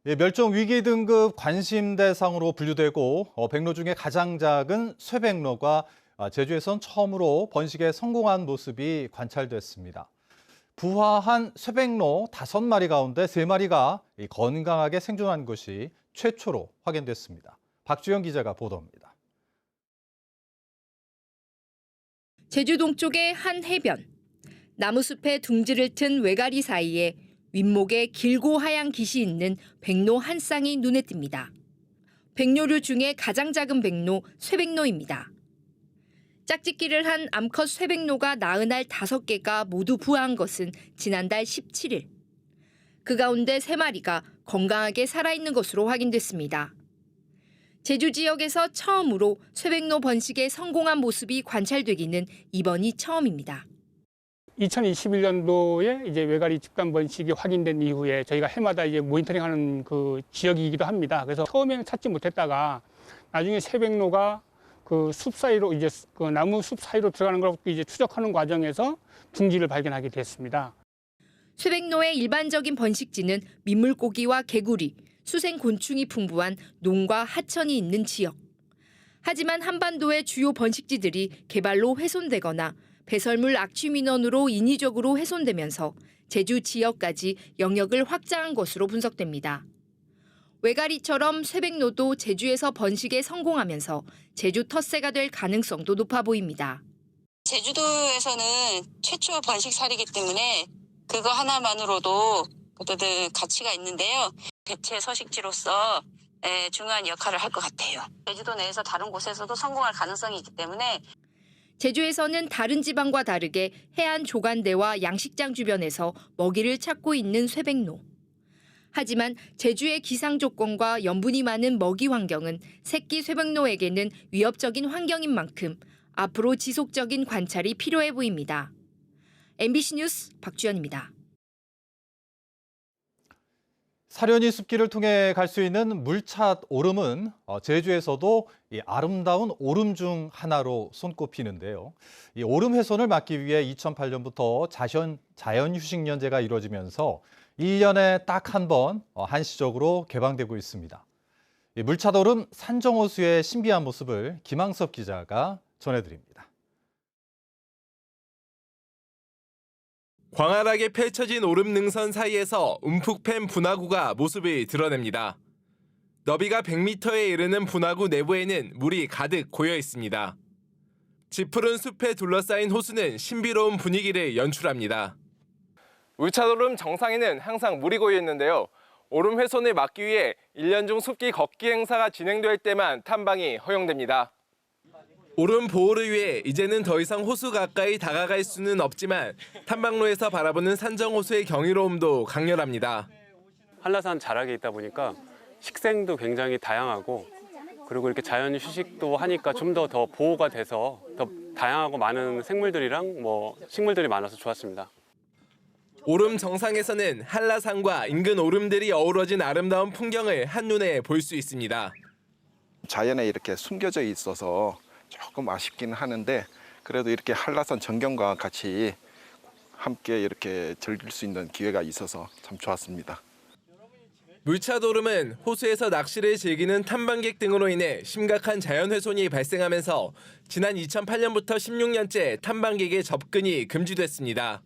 예, 멸종 위기 등급 관심 대상으로 분류되고 백로 중에 가장 작은 쇠백로가 제주에선 처음으로 번식에 성공한 모습이 관찰됐습니다. 부화한 쇠백로 5마리 가운데 3마리가 건강하게 생존한 것이 최초로 확인됐습니다. 박주영 기자가 보도합니다. 제주 동쪽의 한 해변. 나무숲에 둥지를 튼 외가리 사이에 윗목에 길고 하얀 깃이 있는 백로 한 쌍이 눈에 띕니다. 백로류 중에 가장 작은 백로, 쇠백로입니다. 짝짓기를 한 암컷 쇠백로가 낳은 알 5개가 모두 부화한 것은 지난달 17일. 그 가운데 3마리가 건강하게 살아있는 것으로 확인됐습니다. 제주 지역에서 처음으로 쇠백로 번식에 성공한 모습이 관찰되기는 이번이 처음입니다. 2021년도에 이제 외가리 집단 번식이 확인된 이후에 저희가 해마다 이제 모니터링하는 그 지역이기도 합니다. 그래서 처음에는 찾지 못했다가 나중에 쇠백로가 그 숲 사이로 이제 그 나무 숲 사이로 들어가는 걸 이제 추적하는 과정에서 둥지를 발견하게 됐습니다. 쇠백로의 일반적인 번식지는 민물고기와 개구리, 수생 곤충이 풍부한 농과 하천이 있는 지역. 하지만 한반도의 주요 번식지들이 개발로 훼손되거나 배설물 악취 민원으로 인위적으로 훼손되면서 제주 지역까지 영역을 확장한 것으로 분석됩니다. 외가리처럼 쇠백로도 제주에서 번식에 성공하면서 제주 텃새가 될 가능성도 높아 보입니다. 제주도에서는 최초 번식 사례이기 때문에 그거 하나만으로도 가치가 있는데요. 대체 서식지로서 중요한 역할을 할 것 같아요. 제주도 내에서 다른 곳에서도 성공할 가능성이 있기 때문에 제주에서는 다른 지방과 다르게 해안 조간대와 양식장 주변에서 먹이를 찾고 있는 쇠백로. 하지만 제주의 기상 조건과 염분이 많은 먹이 환경은 새끼 쇠백로에게는 위협적인 환경인 만큼 앞으로 지속적인 관찰이 필요해 보입니다. MBC 뉴스 박주연입니다. 사려니 숲길을 통해 갈 수 있는 물찻 오름은 제주에서도 이 아름다운 오름 중 하나로 손꼽히는데요. 이 오름 훼손을 막기 위해 2008년부터 자연휴식연제가 이루어지면서 1년에 딱 한 번 한시적으로 개방되고 있습니다. 이 물찻 오름 산정호수의 신비한 모습을 김항섭 기자가 전해드립니다. 광활하게 펼쳐진 오름 능선 사이에서 움푹 팬 분화구가 모습을 드러냅니다. 너비가 100m에 이르는 분화구 내부에는 물이 가득 고여 있습니다. 짙푸른 숲에 둘러싸인 호수는 신비로운 분위기를 연출합니다. 물찻 오름 정상에는 항상 물이 고여 있는데요. 오름 훼손을 막기 위해 1년 중 숲길 걷기 행사가 진행될 때만 탐방이 허용됩니다. 오름 보호를 위해 이제는 더 이상 호수 가까이 다가갈 수는 없지만 탐방로에서 바라보는 산정호수의 경이로움도 강렬합니다. 한라산 자락에 있다 보니까 식생도 굉장히 다양하고 그리고 이렇게 자연 휴식도 하니까 좀 더 보호가 돼서 더 다양하고 많은 생물들이랑 식물들이 많아서 좋았습니다. 오름 정상에서는 한라산과 인근 오름들이 어우러진 아름다운 풍경을 한눈에 볼 수 있습니다. 자연에 이렇게 숨겨져 있어서 조금 아쉽긴 하는데 그래도 이렇게 한라산 전경과 같이 함께 이렇게 즐길 수 있는 기회가 있어서 참 좋았습니다. 물찻 오름은 호수에서 낚시를 즐기는 탐방객 등으로 인해 심각한 자연훼손이 발생하면서 지난 2008년부터 16년째 탐방객의 접근이 금지됐습니다.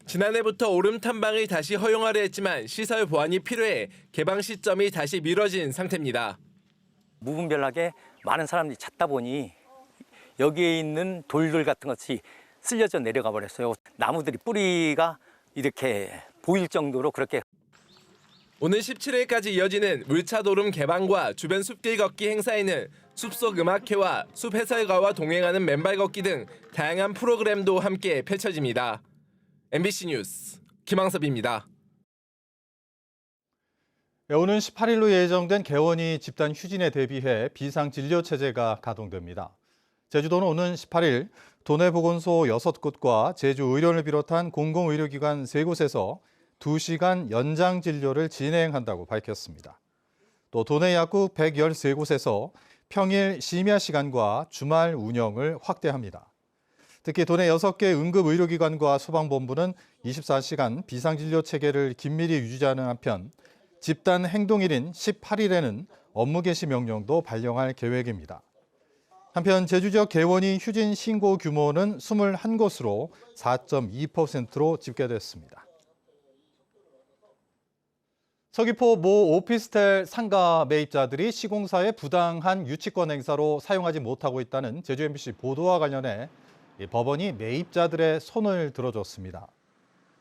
지난해부터 오름 탐방을 다시 허용하려 했지만 시설 보완이 필요해 개방 시점이 다시 미뤄진 상태입니다. 무분별하게 많은 사람들이 찾다 보니 여기에 있는 돌들 같은 것이 쓸려져 내려가 버렸어요. 나무들이 뿌리가 이렇게 보일 정도로 그렇게. 오늘 17일까지 이어지는 물찻 오름 개방과 주변 숲길 걷기 행사에는 숲속 음악회와 숲 해설가와 동행하는 맨발 걷기 등 다양한 프로그램도 함께 펼쳐집니다. MBC 뉴스 김항섭입니다. 오는 18일로 예정된 개원이 집단 휴진에 대비해 비상진료체제가 가동됩니다. 제주도는 오는 18일 도내보건소 6곳과 제주의료원을 비롯한 공공의료기관 3곳에서 2시간 연장 진료를 진행한다고 밝혔습니다. 또 도내 약국 113곳에서 평일 심야 시간과 주말 운영을 확대합니다. 특히 도내 6개 응급의료기관과 소방본부는 24시간 비상진료 체계를 긴밀히 유지하는 한편 집단 행동일인 18일에는 업무 개시 명령도 발령할 계획입니다. 한편 제주 지역 개원이 휴진 신고 규모는 21곳으로 4.2%로 집계됐습니다. 서귀포 모 오피스텔 상가 매입자들이 시공사의 부당한 유치권 행사로 사용하지 못하고 있다는 제주 MBC 보도와 관련해 법원이 매입자들의 손을 들어줬습니다.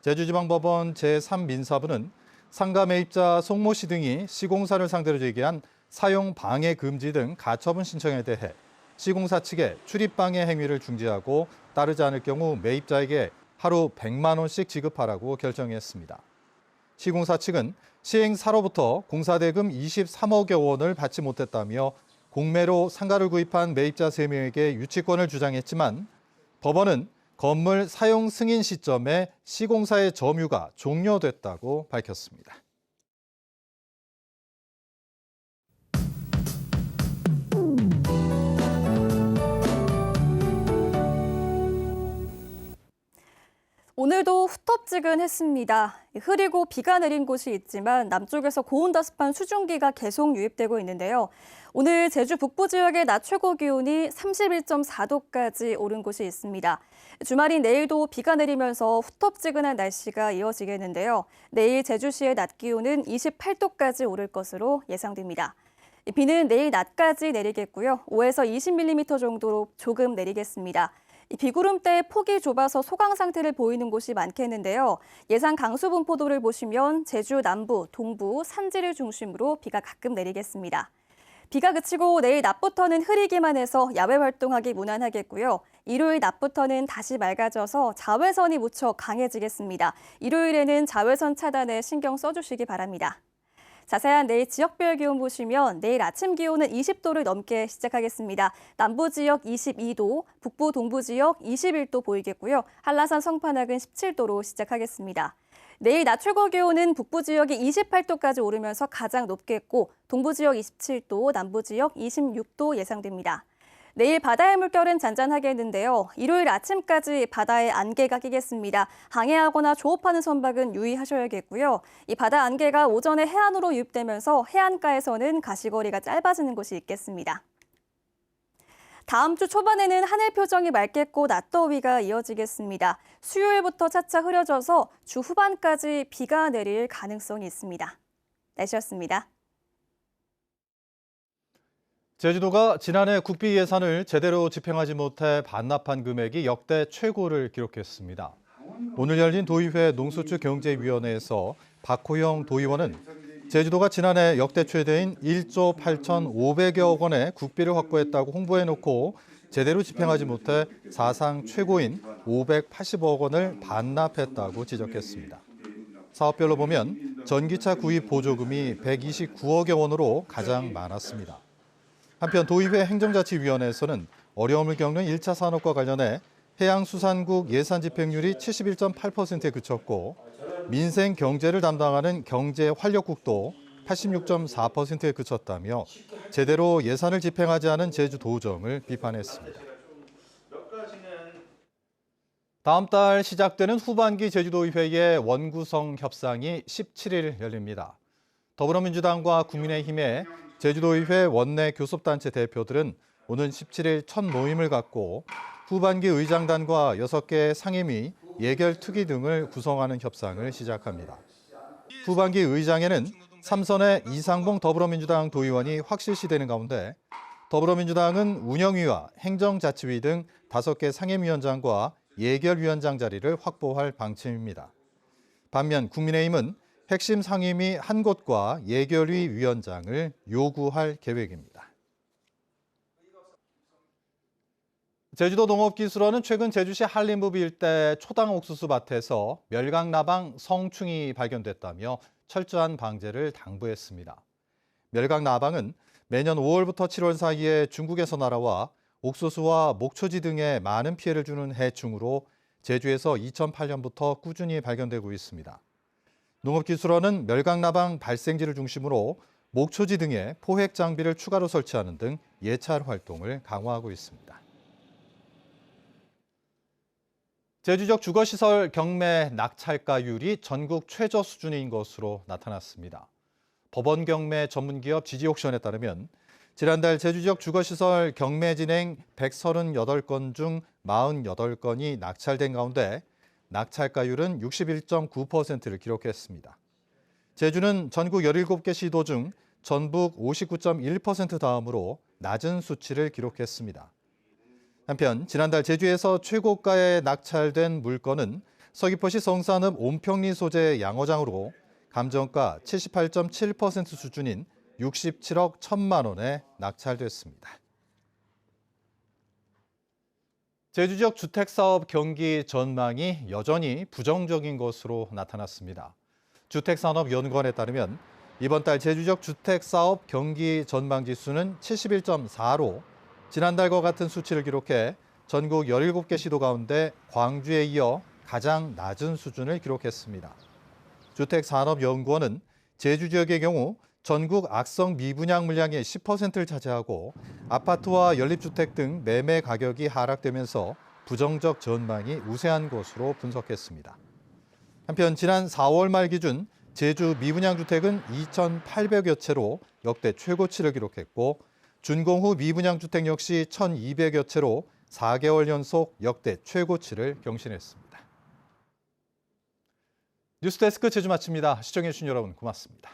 제주지방법원 제3민사부는 상가 매입자 송모 씨 등이 시공사를 상대로 제기한 사용 방해 금지 등 가처분 신청에 대해 시공사 측에 출입 방해 행위를 중지하고 따르지 않을 경우 매입자에게 하루 100만 원씩 지급하라고 결정했습니다. 시공사 측은 시행사로부터 공사대금 23억여 원을 받지 못했다며 공매로 상가를 구입한 매입자 3명에게 유치권을 주장했지만 법원은 건물 사용 승인 시점에 시공사의 점유가 종료됐다고 밝혔습니다. 오늘도 후텁지근했습니다. 흐리고 비가 내린 곳이 있지만 남쪽에서 고온다습한 수증기가 계속 유입되고 있는데요. 오늘 제주 북부 지역의 낮 최고 기온이 31.4도까지 오른 곳이 있습니다. 주말인 내일도 비가 내리면서 후텁지근한 날씨가 이어지겠는데요. 내일 제주시의 낮 기온은 28도까지 오를 것으로 예상됩니다. 비는 내일 낮까지 내리겠고요. 5에서 20mm 정도로 조금 내리겠습니다. 비구름대의 폭이 좁아서 소강 상태를 보이는 곳이 많겠는데요. 예상 강수 분포도를 보시면 제주 남부, 동부, 산지를 중심으로 비가 가끔 내리겠습니다. 비가 그치고 내일 낮부터는 흐리기만 해서 야외 활동하기 무난하겠고요. 일요일 낮부터는 다시 맑아져서 자외선이 무척 강해지겠습니다. 일요일에는 자외선 차단에 신경 써주시기 바랍니다. 자세한 내일 지역별 기온 보시면 내일 아침 기온은 20도를 넘게 시작하겠습니다. 남부 지역 22도, 북부 동부 지역 21도 보이겠고요. 한라산 성판악은 17도로 시작하겠습니다. 내일 낮 최고 기온은 북부 지역이 28도까지 오르면서 가장 높겠고 동부 지역 27도, 남부 지역 26도 예상됩니다. 내일 바다의 물결은 잔잔하겠는데요. 일요일 아침까지 바다에 안개가 끼겠습니다. 항해하거나 조업하는 선박은 유의하셔야겠고요. 이 바다 안개가 오전에 해안으로 유입되면서 해안가에서는 가시거리가 짧아지는 곳이 있겠습니다. 다음 주 초반에는 하늘 표정이 맑겠고 낮더위가 이어지겠습니다. 수요일부터 차차 흐려져서 주 후반까지 비가 내릴 가능성이 있습니다. 날씨였습니다. 제주도가 지난해 국비 예산을 제대로 집행하지 못해 반납한 금액이 역대 최고를 기록했습니다. 오늘 열린 도의회 농수축경제위원회에서 박호영 도의원은 제주도가 지난해 역대 최대인 1조 8,500여억 원의 국비를 확보했다고 홍보해놓고 제대로 집행하지 못해 사상 최고인 580억 원을 반납했다고 지적했습니다. 사업별로 보면 전기차 구입 보조금이 129억여 원으로 가장 많았습니다. 한편 도의회 행정자치위원회에서는 어려움을 겪는 1차 산업과 관련해 해양수산국 예산 집행률이 71.8%에 그쳤고 민생 경제를 담당하는 경제활력국도 86.4%에 그쳤다며 제대로 예산을 집행하지 않은 제주도정을 비판했습니다. 다음 달 시작되는 후반기 제주도의회의 원구성 협상이 17일 열립니다. 더불어민주당과 국민의힘의 제주도의회 원내 교섭단체 대표들은 오는 17일 첫 모임을 갖고 후반기 의장단과 6개 상임위, 예결특위 등을 구성하는 협상을 시작합니다. 후반기 의장에는 3선의 이상봉 더불어민주당 도의원이 확실시되는 가운데 더불어민주당은 운영위와 행정자치위 등 5개 상임위원장과 예결위원장 자리를 확보할 방침입니다. 반면 국민의힘은 핵심 상임위 한 곳과 예결위 위원장을 요구할 계획입니다. 제주도 농업기술원은 최근 제주시 한림부비 일대 초당 옥수수 밭에서 멸각나방 성충이 발견됐다며 철저한 방제를 당부했습니다. 멸각나방은 매년 5월부터 7월 사이에 중국에서 날아와 옥수수와 목초지 등에 많은 피해를 주는 해충으로 제주에서 2008년부터 꾸준히 발견되고 있습니다. 농업기술원은 멸각나방 발생지를 중심으로 목초지 등에 포획 장비를 추가로 설치하는 등 예찰 활동을 강화하고 있습니다. 제주적 주거시설 경매 낙찰가율이 전국 최저 수준인 것으로 나타났습니다. 법원 경매 전문기업 지지옥션에 따르면 지난달 제주 지역 주거시설 경매 진행 138건 중 48건이 낙찰된 가운데 낙찰가율은 61.9%를 기록했습니다. 제주는 전국 17개 시도 중 전북 59.1% 다음으로 낮은 수치를 기록했습니다. 한편 지난달 제주에서 최고가에 낙찰된 물건은 서귀포시 성산읍 온평리 소재 양어장으로 감정가 78.7% 수준인 67억 1천만 원에 낙찰됐습니다. 제주 지역 주택사업 경기 전망이 여전히 부정적인 것으로 나타났습니다. 주택산업연구원에 따르면 이번 달 제주 지역 주택사업 경기 전망 지수는 71.4로 지난달과 같은 수치를 기록해 전국 17개 시도 가운데 광주에 이어 가장 낮은 수준을 기록했습니다. 주택산업연구원은 제주 지역의 경우 전국 악성 미분양 물량의 10%를 차지하고 아파트와 연립주택 등 매매 가격이 하락되면서 부정적 전망이 우세한 것으로 분석했습니다. 한편 지난 4월 말 기준 제주 미분양 주택은 2,800여 채로 역대 최고치를 기록했고 준공 후 미분양 주택 역시 1,200여 채로 4개월 연속 역대 최고치를 경신했습니다. 뉴스데스크 제주 마칩니다. 시청해주신 여러분 고맙습니다.